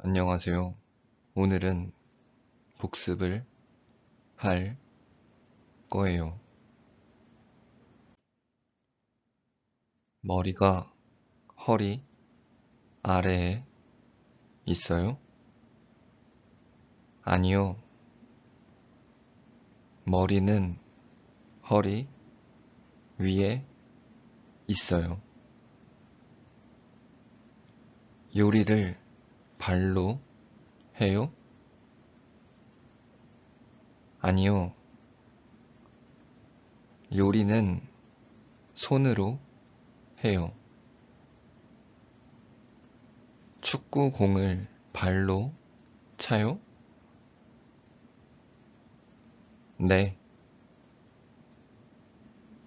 안녕하세요. 오늘은 복습을 할 거예요. 머리가 허리 아래에 있어요? 아니요. 머리는 허리 위에 있어요. 요리를 발로 해요? 아니요. 요리는 손으로 해요. 축구공을 발로 차요? 네.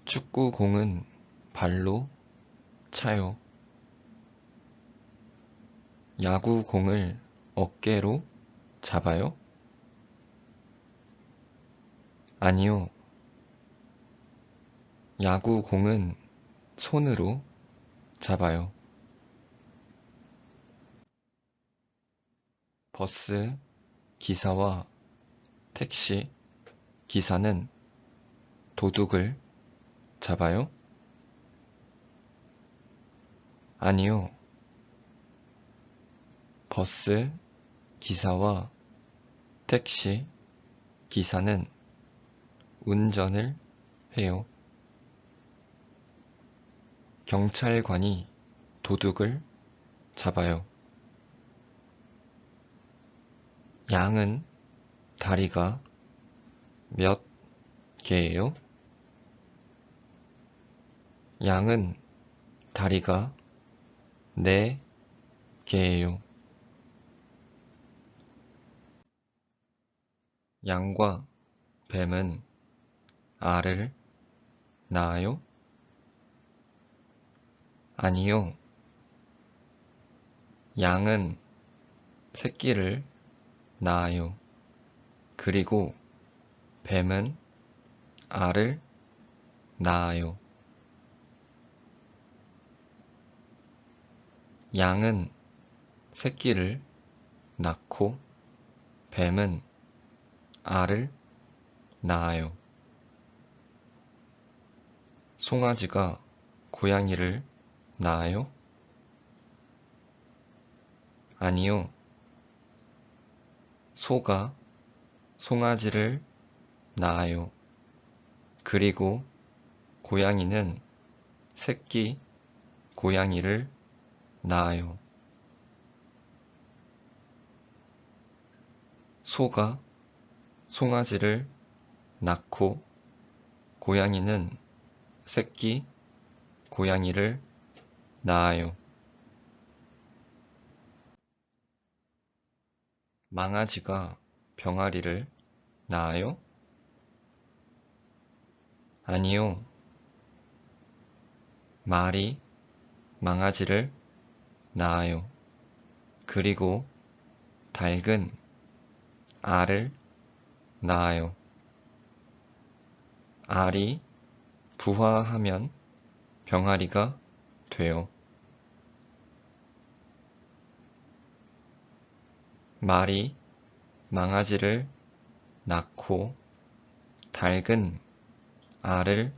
축구공은 발로 차요. 야구공을 어깨로 잡아요? 아니요. 야구공은 손으로 잡아요. 버스 기사와 택시 기사는 도둑을 잡아요? 아니요. 버스 기사와 택시 기사는 운전을 해요. 경찰관이 도둑을 잡아요. 양은 다리가 몇 개예요? 양은 다리가 네 개예요. 양과 뱀은 알을 낳아요? 아니요. 양은 새끼를 낳아요. 그리고 뱀은 알을 낳아요. 양은 새끼를 낳고 뱀은 알을 낳아요. 송아지가 고양이를 낳아요? 아니요. 소가 송아지를 낳아요. 그리고 고양이는 새끼 고양이를 낳아요. 소가 송아지를 낳고 고양이는 새끼 고양이를 낳아요. 망아지가 병아리를 낳아요? 아니요. 말이 망아지를 낳아요. 그리고 닭은 알을 낳아요. 알이 부화하면 병아리가 돼요. 말이 망아지를 낳고 닭은 알을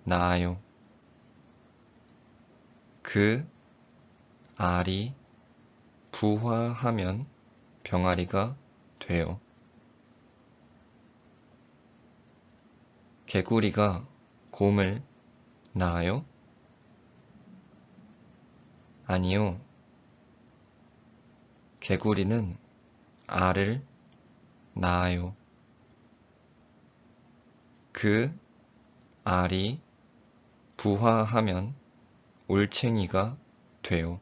낳아요. 그 알이 부화하면 병아리가 돼요. 개구리가 곰을 낳아요? 아니요. 개구리는 알을 낳아요. 그 알이 부화하면 올챙이가 돼요.